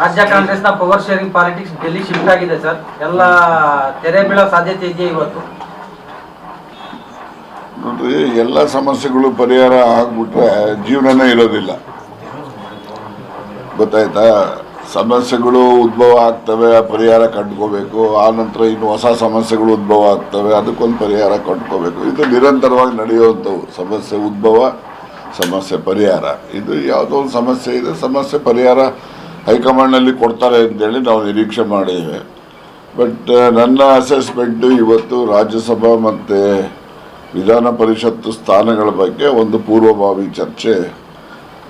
ರಾಜ್ಯ ಕಾಂಗ್ರೆಸ್ನ power sharing politics Delhi shift ಆಗಿದೆ ಸರ್. ಎಲ್ಲ ತೆರೆ ಬೀಳೋ ಸಾಧ್ಯತೆ ಇದೆಯಾ ಇವತ್ತು? ನೋಡ್ರಿ, ಎಲ್ಲ ಸಮಸ್ಯೆಗಳು ಪರಿಹಾರ ಆಗ್ಬಿಟ್ರೆ ಜೀವನನೇ ಇರೋದಿಲ್ಲ, ಗೊತ್ತಾಯ್ತಾ? ಸಮಸ್ಯೆಗಳು ಉದ್ಭವ ಆಗ್ತವೆ, ಪರಿಹಾರ ಕಂಡುಕೋಬೇಕು. ಆ ನಂತರ ಇನ್ನು ಹೊಸ ಸಮಸ್ಯೆಗಳು ಉದ್ಭವ ಆಗ್ತವೆ, ಅದಕ್ಕೊಂದು ಪರಿಹಾರ ಕಂಡುಕೋಬೇಕು. ಇದು ನಿರಂತರವಾಗಿ ನಡೆಯುವಂಥವು. ಸಮಸ್ಯೆ ಉದ್ಭವ, ಸಮಸ್ಯೆ ಪರಿಹಾರ. ಇದು ಯಾವುದೋ ಒಂದು ಸಮಸ್ಯೆ ಇದೆ, ಸಮಸ್ಯೆ ಪರಿಹಾರ ಹೈಕಮಾಂಡ್ನಲ್ಲಿ ಕೊಡ್ತಾರೆ ಅಂತೇಳಿ ನಾವು ನಿರೀಕ್ಷೆ ಮಾಡಿದ್ದೇವೆ. ಬಟ್ ನನ್ನ ಅಸೆಸ್ಮೆಂಟು ಇವತ್ತು ರಾಜ್ಯಸಭಾ ಮತ್ತು ವಿಧಾನ ಪರಿಷತ್ತು ಸ್ಥಾನಗಳ ಬಗ್ಗೆ ಒಂದು ಪೂರ್ವಭಾವಿ ಚರ್ಚೆ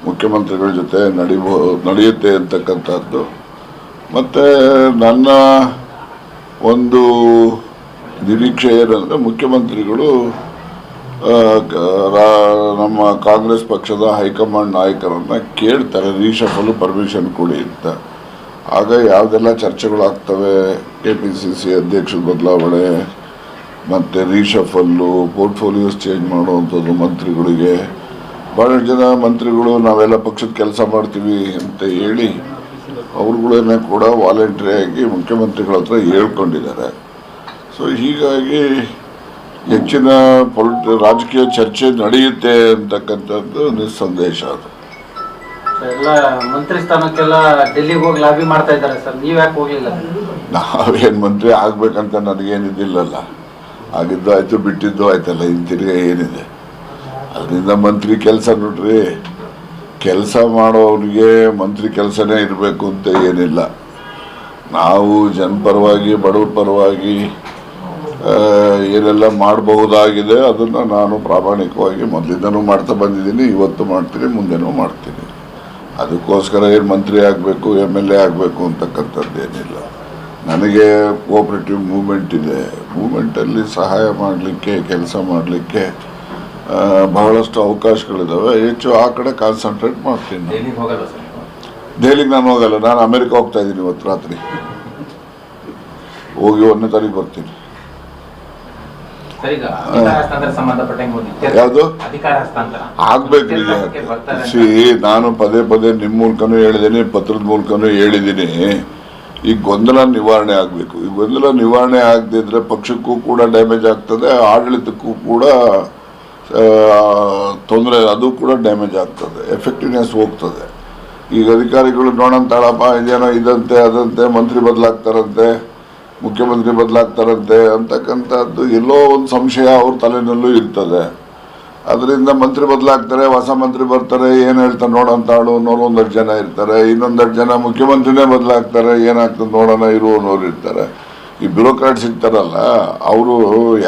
ಮುಖ್ಯಮಂತ್ರಿಗಳ ಜೊತೆ ನಡೆಯುತ್ತೆ ಅಂತಕ್ಕಂಥದ್ದು. ಮತ್ತು ನನ್ನ ಒಂದು ನಿರೀಕ್ಷೆ ಏನಂದರೆ ಮುಖ್ಯಮಂತ್ರಿಗಳು ನಮ್ಮ ಕಾಂಗ್ರೆಸ್ ಪಕ್ಷದ ಹೈಕಮಾಂಡ್ ನಾಯಕರನ್ನು ಕೇಳ್ತಾರೆ ರೀಶಫಲ್ ಪರ್ಮಿಷನ್ ಕೊಡಿ ಅಂತ. ಆಗ ಯಾವುದೆಲ್ಲ ಚರ್ಚೆಗಳಾಗ್ತವೆ, KPCC ಅಧ್ಯಕ್ಷರ ಬದಲಾವಣೆ ಮತ್ತು ರೀಶಫಲ್ಲು, ಪೋರ್ಟ್ಫೋಲಿಯೋಸ್ ಚೇಂಜ್ ಮಾಡುವಂಥದ್ದು ಮಂತ್ರಿಗಳಿಗೆ. ಭಾಳಷ್ಟು ಜನ ಮಂತ್ರಿಗಳು ನಾವೆಲ್ಲ ಪಕ್ಷದ ಕೆಲಸ ಮಾಡ್ತೀವಿ ಅಂತ ಹೇಳಿ ಅವ್ರುಗಳನ್ನೇ ಕೂಡ ವಾಲಂಟ್ರಿಯಾಗಿ ಮುಖ್ಯಮಂತ್ರಿಗಳ ಹತ್ರ ಹೇಳ್ಕೊಂಡಿದ್ದಾರೆ. ಸೊ ಹೀಗಾಗಿ ಹೆಚ್ಚಿನ ರಾಜಕೀಯ ಚರ್ಚೆ ನಡೆಯುತ್ತೆ ಅಂತಕ್ಕಂಥದ್ದು ನಿಸ್ಸಂದೇಶ. ಅದು ಎಲ್ಲ ಮಂತ್ರಿ ಸ್ಥಾನಕ್ಕೆಲ್ಲ ಡೆಲ್ಲಿಗೆ ಹೋಗಿ ಲಾಬಿ ಮಾಡ್ತಾ ಇದ್ದಾರೆ ಸರ್, ನೀವು ಯಾಕೆ ಹೋಗಲಿಲ್ಲ? ನಾವೇನು ಮಂತ್ರಿ ಆಗ್ಬೇಕಂತ ನನಗೇನಿದ್ದಿಲ್ಲಲ್ಲ, ಆಗಿದ್ದು ಆಯಿತು, ಬಿಟ್ಟಿದ್ದು ಆಯ್ತಲ್ಲ, ಇನ್ನು ತಿರ್ಗಿ ಏನಿದೆ. ಅದರಿಂದ ಮಂತ್ರಿ ಕೆಲಸ ನೋಡ್ರಿ, ಕೆಲಸ ಮಾಡೋರಿಗೆ ಮಂತ್ರಿ ಕೆಲಸನೇ ಇರಬೇಕು ಅಂತ ಏನಿಲ್ಲ. ನಾವು ಜನಪರವಾಗಿ ಬಡವ್ರ ಪರವಾಗಿ ಏನೆಲ್ಲ ಮಾಡಬಹುದಾಗಿದೆ ಅದನ್ನು ನಾನು ಪ್ರಾಮಾಣಿಕವಾಗಿ ಮೊದಲಿಂದನೂ ಮಾಡ್ತಾ ಬಂದಿದ್ದೀನಿ, ಇವತ್ತು ಮಾಡ್ತೀನಿ, ಮುಂದೆನೂ ಮಾಡ್ತೀನಿ. ಅದಕ್ಕೋಸ್ಕರ ಏನು ಮಂತ್ರಿ ಆಗಬೇಕು, MLA ಆಗಬೇಕು ಅಂತಕ್ಕಂಥದ್ದೇನಿಲ್ಲ. ನನಗೆ ಕೋಆಪರೇಟಿವ್ ಮೂವ್ಮೆಂಟ್ ಇದೆ. ಮೂವ್ಮೆಂಟಲ್ಲಿ ಸಹಾಯ ಮಾಡಲಿಕ್ಕೆ, ಕೆಲಸ ಮಾಡಲಿಕ್ಕೆ ಬಹಳಷ್ಟು ಅವಕಾಶಗಳಿದ್ದಾವೆ. ಹೆಚ್ಚು ಆ ಕಡೆ ಕಾನ್ಸಂಟ್ರೇಟ್ ಮಾಡ್ತೀನಿ. ದೆಹಲಿಗೆ ನಾನು ಹೋಗಲ್ಲ, ನಾನು ಅಮೆರಿಕ ಹೋಗ್ತಾ ಇದ್ದೀನಿ. ಇವತ್ತು ರಾತ್ರಿ ಹೋಗಿ 1ನೇ ತಾರೀಕು ಬರ್ತೀನಿ. ಯಾವುದು ಆಗ್ಬೇಕು? ನಾನು ಪದೇ ಪದೇ ನಿಮ್ಮ ಮೂಲಕನೂ ಹೇಳಿದ್ದೀನಿ, ಪತ್ರದ ಮೂಲಕನೂ ಹೇಳಿದ್ದೀನಿ, ಈ ಗೊಂದಲ ನಿವಾರಣೆ ಆಗಬೇಕು. ಈ ಗೊಂದಲ ನಿವಾರಣೆ ಆಗದಿದ್ರೆ ಪಕ್ಷಕ್ಕೂ ಕೂಡ ಡ್ಯಾಮೇಜ್ ಆಗ್ತದೆ, ಆಡಳಿತಕ್ಕೂ ಕೂಡ ತೊಂದರೆ, ಅದು ಕೂಡ ಡ್ಯಾಮೇಜ್ ಆಗ್ತದೆ, ಎಫೆಕ್ಟಿವ್ನೆಸ್ ಹೋಗ್ತದೆ. ಈಗ ಅಧಿಕಾರಿಗಳು ನೋಡಂತಾಳಪ್ಪ, ಇದೇನೋ ಇದಂತೆ ಅದಂತೆ, ಮಂತ್ರಿ ಬದಲಾಗ್ತಾರಂತೆ, ಮುಖ್ಯಮಂತ್ರಿ ಬದಲಾಗ್ತಾರಂತೆ ಅಂತಕ್ಕಂಥದ್ದು ಎಲ್ಲೋ ಒಂದು ಸಂಶಯ ಅವ್ರ ತಲೆನಲ್ಲೂ ಇರ್ತದೆ. ಅದರಿಂದ ಮಂತ್ರಿ ಬದಲಾಗ್ತಾರೆ, ಹೊಸ ಮಂತ್ರಿ ಬರ್ತಾರೆ, ಏನು ಹೇಳ್ತಾರೆ ನೋಡಂತಾಳು ಅನ್ನೋರು ಒಂದಷ್ಟು ಜನ ಇರ್ತಾರೆ. ಇನ್ನೊಂದಷ್ಟು ಜನ ಮುಖ್ಯಮಂತ್ರಿನೇ ಬದಲಾಗ್ತಾರೆ, ಏನಾಗ್ತದೆ ನೋಡೋಣ ಇರುವನೋರು ಇರ್ತಾರೆ. ಈ ಬ್ಯೂರೋಕ್ರಾಟ್ಸ್ ಇರ್ತಾರಲ್ಲ, ಅವರು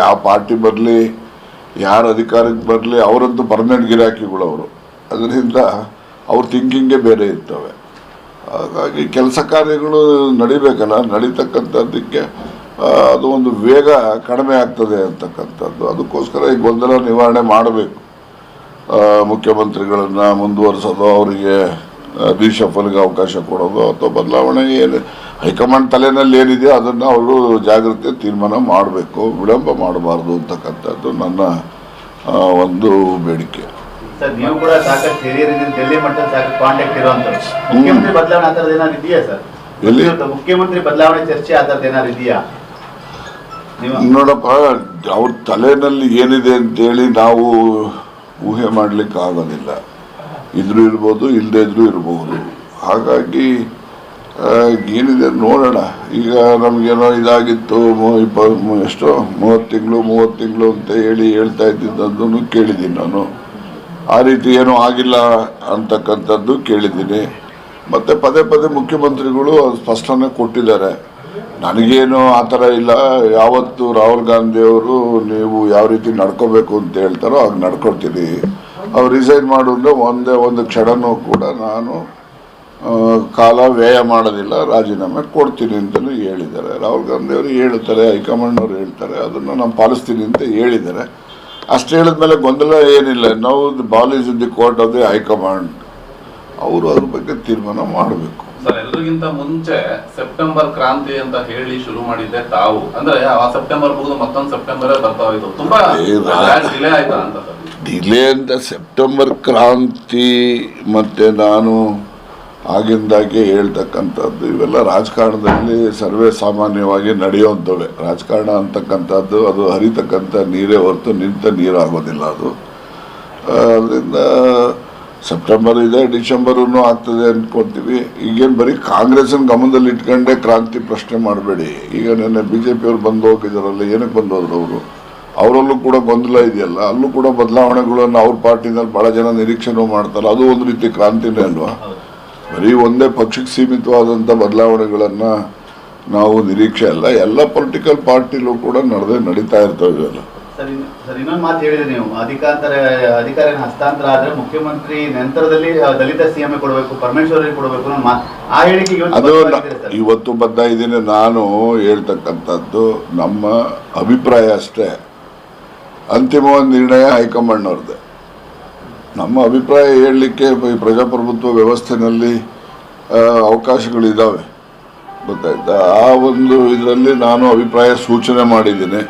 ಯಾವ ಪಾರ್ಟಿ ಬರಲಿ, ಯಾರು ಅಧಿಕಾರಕ್ಕೆ ಬರಲಿ, ಅವರಂತೂ ಪರ್ಮನೆಂಟ್ ಗಿರಾಕಿಗಳು ಅವರು. ಅದರಿಂದ ಅವ್ರ ಥಿಂಕಿಂಗೇ ಬೇರೆ ಇರ್ತವೆ. ಹಾಗಾಗಿ ಕೆಲಸ ಕಾರ್ಯಗಳು ನಡಿಬೇಕಲ್ಲ, ನಡೀತಕ್ಕಂಥದ್ದಕ್ಕೆ ಅದು ಒಂದು ವೇಗ ಕಡಿಮೆ ಆಗ್ತದೆ ಅಂತಕ್ಕಂಥದ್ದು. ಅದಕ್ಕೋಸ್ಕರ ಈ ಗೊಂದಲ ನಿವಾರಣೆ ಮಾಡಬೇಕು. ಮುಖ್ಯಮಂತ್ರಿಗಳನ್ನು ಮುಂದುವರಿಸೋದು, ಅವರಿಗೆ ರೀಶಫಲ್ಗೆ ಅವಕಾಶ ಕೊಡೋದು ಅಥವಾ ಬದಲಾವಣೆ ಏನು ಹೈಕಮಾಂಡ್ ತಲೆಯಲ್ಲಿ ಏನಿದೆಯೋ ಅದನ್ನು ಅವರು ಜಾಗ್ರತೆ ತೀರ್ಮಾನ ಮಾಡಬೇಕು, ವಿಳಂಬ ಮಾಡಬಾರ್ದು ಅಂತಕ್ಕಂಥದ್ದು ನನ್ನ ಒಂದು ಬೇಡಿಕೆ. ಸರ್, ನೀವು ಕೂಡ ಸಾಕಷ್ಟು ಹಿರಿಯರಿದ್ದೀರಿ, ಡೆಲ್ಲಿ ಮಟ್ಟದಲ್ಲಿ ಸಾಕಷ್ಟು ಕಾಂಟ್ಯಾಕ್ಟ್ ಇರುವಂಥದ್ದು. ಮುಖ್ಯಮಂತ್ರಿ ಬದಲಾವಣೆ ಆ ಥರದ್ದು ಏನಾದ್ರು ಇದೆಯಾ ಸರ್? ಎಲ್ಲಿ ಮುಖ್ಯಮಂತ್ರಿ ಬದಲಾವಣೆ ಚರ್ಚೆ ಆ ಥರದ್ದು ಏನಾದ್ರು ಇದೆಯಾ? ನೋಡಪ್ಪ, ಅವ್ರ ತಲೆಯಲ್ಲಿ ಏನಿದೆ ಅಂತೇಳಿ ನಾವು ಊಹೆ ಮಾಡಲಿಕ್ಕೆ ಆಗೋದಿಲ್ಲ. ಇದ್ರೂ ಇರ್ಬೋದು, ಇಲ್ಲದೇ ಇದ್ರೂ ಇರ್ಬೋದು. ಹಾಗಾಗಿ ಏನಿದೆ ನೋಡೋಣ. ಈಗ ನಮಗೇನೋ ಇದಾಗಿತ್ತು, 30 ತಿಂಗಳು ಅಂತ ಹೇಳ್ತಾ ಇದ್ದಿದ್ದನ್ನು ಕೇಳಿದ್ದೀನಿ ನಾನು. ಆ ರೀತಿ ಏನೂ ಆಗಿಲ್ಲ ಅಂತಕ್ಕಂಥದ್ದು ಕೇಳಿದ್ದೀನಿ. ಮತ್ತು ಪದೇ ಪದೇ ಮುಖ್ಯಮಂತ್ರಿಗಳು ಸ್ಪಷ್ಟನೆ ಕೊಟ್ಟಿದ್ದಾರೆ. ನನಗೇನು ಆ ಥರ ಇಲ್ಲ. ಯಾವತ್ತು ರಾಹುಲ್ ಗಾಂಧಿಯವರು ನೀವು ಯಾವ ರೀತಿ ನಡ್ಕೋಬೇಕು ಅಂತ ಹೇಳ್ತಾರೋ ಆಗ ನಡ್ಕೊಡ್ತೀನಿ. ಅವ್ರು ರಿಸೈನ್ ಮಾಡಿದ್ರೆ ಒಂದೇ ಒಂದು ಕ್ಷಣನೂ ಕೂಡ ನಾನು ಕಾಲ ವ್ಯಯ ಮಾಡೋದಿಲ್ಲ, ರಾಜೀನಾಮೆ ಕೊಡ್ತೀನಿ ಅಂತಲೂ ಹೇಳಿದ್ದಾರೆ. ರಾಹುಲ್ ಗಾಂಧಿಯವರು ಹೇಳ್ತಾರೆ, ಹೈಕಮಾಂಡ್ನವ್ರು ಹೇಳ್ತಾರೆ, ಅದನ್ನು ನಾನು ಪಾಲಿಸ್ತೀನಿ ಅಂತ ಹೇಳಿದ್ದಾರೆ. ಅಷ್ಟು ಹೇಳಿದ್ಮೇಲೆ ಗೊಂದಲ ಏನಿಲ್ಲ. ನಾವು the ball is in the court of the high command. ಅವರು ಅದ್ರ ಬಗ್ಗೆ ತೀರ್ಮಾನ ಮಾಡಬೇಕು. ಸರ್, ಎಲ್ಲರಿಗಿಂತ ಮುಂಚೆ ಸೆಪ್ಟೆಂಬರ್ ಕ್ರಾಂತಿ ಅಂತ ಹೇಳಿ ಶುರು ಮಾಡಿದ್ದೆ ತಾವು. ಅಂದ್ರೆ ಆ ಸೆಪ್ಟೆಂಬರ್ ಮುಗಿದು ಮತ್ತೊಂದು ಸೆಪ್ಟೆಂಬರ್ ಬರ್ತಾ ಇತ್ತು, ತುಂಬಾ ಡಿಲೇ ಆಯ್ತಾ ಅಂತ ಸರ್? ಡಿಲೇ ಅಂತ ಸೆಪ್ಟೆಂಬರ್ ಕ್ರಾಂತಿ ಮತ್ತು ನಾನು ಆಗಿಂದಾಗೆ ಹೇಳ್ತಕ್ಕಂಥದ್ದು ಇವೆಲ್ಲ ರಾಜಕಾರಣದಲ್ಲಿ ಸರ್ವೇ ಸಾಮಾನ್ಯವಾಗಿ ನಡೆಯುವಂಥವೇ. ರಾಜಕಾರಣ ಅಂತಕ್ಕಂಥದ್ದು ಅದು ಹರಿತಕ್ಕಂಥ ನೀರೇ ಹೊರತು ನಿಂತ ನೀರು ಆಗೋದಿಲ್ಲ. ಅದು ಅದರಿಂದ ಸೆಪ್ಟೆಂಬರ್ ಇದೆ, ಡಿಸೆಂಬರೂ ಆಗ್ತದೆ ಅಂದ್ಕೊಳ್ತೀವಿ. ಈಗೇನು ಬರೀ ಕಾಂಗ್ರೆಸ್ನ ಗಮನದಲ್ಲಿ ಇಟ್ಕೊಂಡೇ ಕ್ರಾಂತಿ ಪ್ರಶ್ನೆ ಮಾಡಬೇಡಿ. ಈಗ ನಿನ್ನೆ BJP ಅವ್ರು ಬಂದು ಹೋಗಿದಾರಲ್ಲ, ಏನಕ್ಕೆ ಬಂದು ಹೋದ್ರು ಅವರು? ಅವರಲ್ಲೂ ಕೂಡ ಗೊಂದಲ ಇದೆಯಲ್ಲ, ಅಲ್ಲೂ ಕೂಡ ಬದಲಾವಣೆಗಳನ್ನು ಅವ್ರ ಪಾರ್ಟಿನಲ್ಲಿ ಭಾಳ ಜನ ನಿರೀಕ್ಷೆನೂ ಮಾಡ್ತಾರೆ. ಅದು ಒಂದು ರೀತಿ ಕ್ರಾಂತಿನೇ ಅಲ್ವಾ? ಬರೀ ಒಂದೇ ಪಕ್ಷಕ್ಕೆ ಸೀಮಿತವಾದಂಥ ಬದಲಾವಣೆಗಳನ್ನು ನಾವು ನಿರೀಕ್ಷೆ ಅಲ್ಲ, ಎಲ್ಲ ಪೊಲಿಟಿಕಲ್ ಪಾರ್ಟಿಲೂ ಕೂಡ ನಡೀತಾ ಇರ್ತವೆ ಅಲ್ಲ. ಸರ್ ಇನ್ನೊಂದು ಮಾತು ಹೇಳಿದ್ರೆ ನೀವು ಅಧಿಕಾರ ಹಸ್ತಾಂತರ ಆದ್ರೆ ಮುಖ್ಯಮಂತ್ರಿ ನಂತರದಲ್ಲಿ ದಲಿತ CM ಕೊಡಬೇಕು, ಪರಮೇಶ್ವರಿಗೆ ಕೊಡಬೇಕು ಅನ್ನೋ ಮಾತು, ಆ ಹೇಳಿಕೆಗೆ ಅದು ಇವತ್ತು ಬದ್ಧ ಇದ್ದೀನಿ. ನಾನು ಹೇಳ್ತಕ್ಕಂಥದ್ದು ನಮ್ಮ ಅಭಿಪ್ರಾಯ ಅಷ್ಟೇ. ಅಂತಿಮವಾದ ನಿರ್ಣಯ ಹೈಕಮಾಂಡ್ನವ್ರದ್ದೇ. ನಮ್ಮ ಅಭಿಪ್ರಾಯ ಹೇಳಲಿಕ್ಕೆ ಪ್ರಜಾಪ್ರಭುತ್ವ ವ್ಯವಸ್ಥೆಯಲ್ಲಿ ಅವಕಾಶಗಳಿದ್ದಾವೆ, ಗೊತ್ತಾಯ್ತಾ? ಆ ಒಂದು ಇದರಲ್ಲಿ ನಾನು ಅಭಿಪ್ರಾಯ ಸೂಚನೆ ಮಾಡಿದ್ದೀನಿ.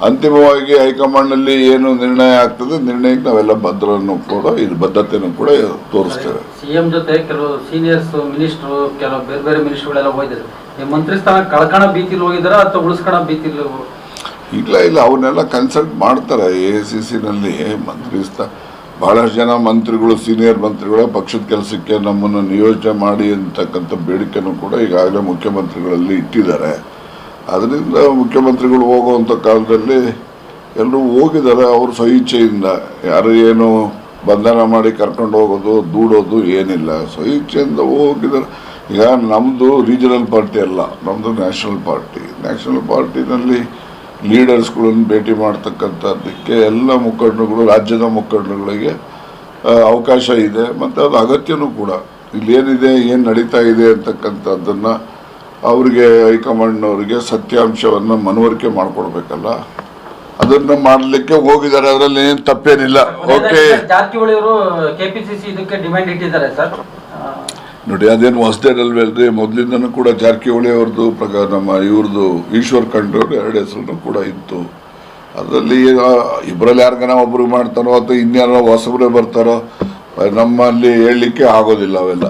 ಅಂತಿಮವಾಗಿ ಹೈಕಮಾಂಡ್ನಲ್ಲಿ ಏನು ನಿರ್ಣಯ ಆಗ್ತದೆ, ನಿರ್ಣಯಕ್ಕೆ ನಾವೆಲ್ಲ ಬದ್ಧತೆಯನ್ನು ಕೂಡ ತೋರಿಸ್ತೇವೆ. CM ಜೊತೆ ಕೆಲವು ಸೀನಿಯರ್ಸ್ ಮಿನಿಸ್ಟ್ರು, ಕೆಲವು ಬೇರೆ ಬೇರೆ ಮಿನಿಸ್ಟ್ರುಗಳೆಲ್ಲ ಹೋಗಿದ್ದಾರೆ. ಈ ಮಂತ್ರಿ ಸ್ಥಾನ ಕಳ್ಕೊಳ ಭೀತಿಲಿ ಹೋಗಿದಾರ ಅಥವಾ ಉಳಿಸ್ಕೊಳ ಭೀತಿಲಿ? ಇಲ್ಲ, ಅವನ್ನೆಲ್ಲ ಕನ್ಸಲ್ಟ್ ಮಾಡ್ತಾರೆ. AICCನಲ್ಲಿ ಮಂತ್ರಿ ಬಹಳಷ್ಟು ಜನ ಮಂತ್ರಿಗಳು, ಸೀನಿಯರ್ ಮಂತ್ರಿಗಳ ಪಕ್ಷದ ಕೆಲಸಕ್ಕೆ ನಮ್ಮನ್ನು ನಿಯೋಜನೆ ಮಾಡಿ ಅಂತಕ್ಕಂಥ ಬೇಡಿಕೆನೂ ಕೂಡ ಈಗಾಗಲೇ ಮುಖ್ಯಮಂತ್ರಿಗಳಲ್ಲಿ ಇಟ್ಟಿದ್ದಾರೆ. ಅದರಿಂದ ಮುಖ್ಯಮಂತ್ರಿಗಳು ಹೋಗುವಂಥ ಕಾಲದಲ್ಲಿ ಎಲ್ಲರೂ ಹೋಗಿದ್ದಾರೆ ಅವ್ರ ಸ್ವಇಚ್ಛೆಯಿಂದ. ಯಾರು ಏನು ಬಂಧನ ಮಾಡಿ ಕರ್ಕೊಂಡು ಹೋಗೋದು, ದೂಡೋದು ಏನಿಲ್ಲ, ಸ್ವಇಚ್ಛೆಯಿಂದ ಹೋಗಿದ್ದಾರೆ. ಈಗ ನಮ್ಮದು ರೀಜನಲ್ ಪಾರ್ಟಿ ಅಲ್ಲ, ನಮ್ಮದು ನ್ಯಾಷನಲ್ ಪಾರ್ಟಿ. ನ್ಯಾಷನಲ್ ಪಾರ್ಟಿನಲ್ಲಿ ಲೀಡರ್ಸ್ಗಳನ್ನು ಭೇಟಿ ಮಾಡ್ತಕ್ಕಂಥದ್ದಕ್ಕೆ ಎಲ್ಲ ಮುಖಂಡರುಗಳು, ರಾಜ್ಯದ ಮುಖಂಡರುಗಳಿಗೆ ಅವಕಾಶ ಇದೆ, ಮತ್ತು ಅದು ಅಗತ್ಯನೂ ಕೂಡ. ಇಲ್ಲೇನಿದೆ, ಏನು ನಡೀತಾ ಇದೆ ಅಂತಕ್ಕಂಥದ್ದನ್ನು ಅವರಿಗೆ, ಹೈಕಮಾಂಡ್ನವರಿಗೆ ಸತ್ಯಾಂಶವನ್ನು ಮನವರಿಕೆ ಮಾಡಿಕೊಡ್ಬೇಕಲ್ಲ, ಅದನ್ನು ಮಾಡಲಿಕ್ಕೆ ಹೋಗಿದ್ದಾರೆ. ಅದರಲ್ಲಿ ಏನು ತಪ್ಪೇನಿಲ್ಲ. ಓಕೆ, ಜಾರಕಿಹೊಳಿ ಅವರು KPCC ಇದಕ್ಕೆ ಡಿಮ್ಯಾಂಡ್ ಇಟ್ಟಿದ್ದಾರೆ ಸರ್. ನೋಡಿ, ಅದೇನು ಹೊಸದೇನಲ್ವಲ್ರಿ, ಮೊದಲಿಂದನೂ ಕೂಡ ಜಾರಕಿಹೊಳಿ ಅವ್ರದ್ದು ನಮ್ಮ ಇವ್ರದ್ದು ಈಶ್ವರ್ ಖಂಡ್ರವ್ರು 2 ಹೆಸರು ಕೂಡ ಇತ್ತು. ಅದರಲ್ಲಿ ಇಬ್ಬರಲ್ಲಿ ಯಾರಿಗಾನ ಒಬ್ರು ಮಾಡ್ತಾರೋ ಅಥವಾ ಇನ್ಯಾರೋ ಹೊಸಬ್ರೆ ಬರ್ತಾರೋ, ನಮ್ಮಲ್ಲಿ ಹೇಳಲಿಕ್ಕೆ ಆಗೋದಿಲ್ಲ ಅವೆಲ್ಲ.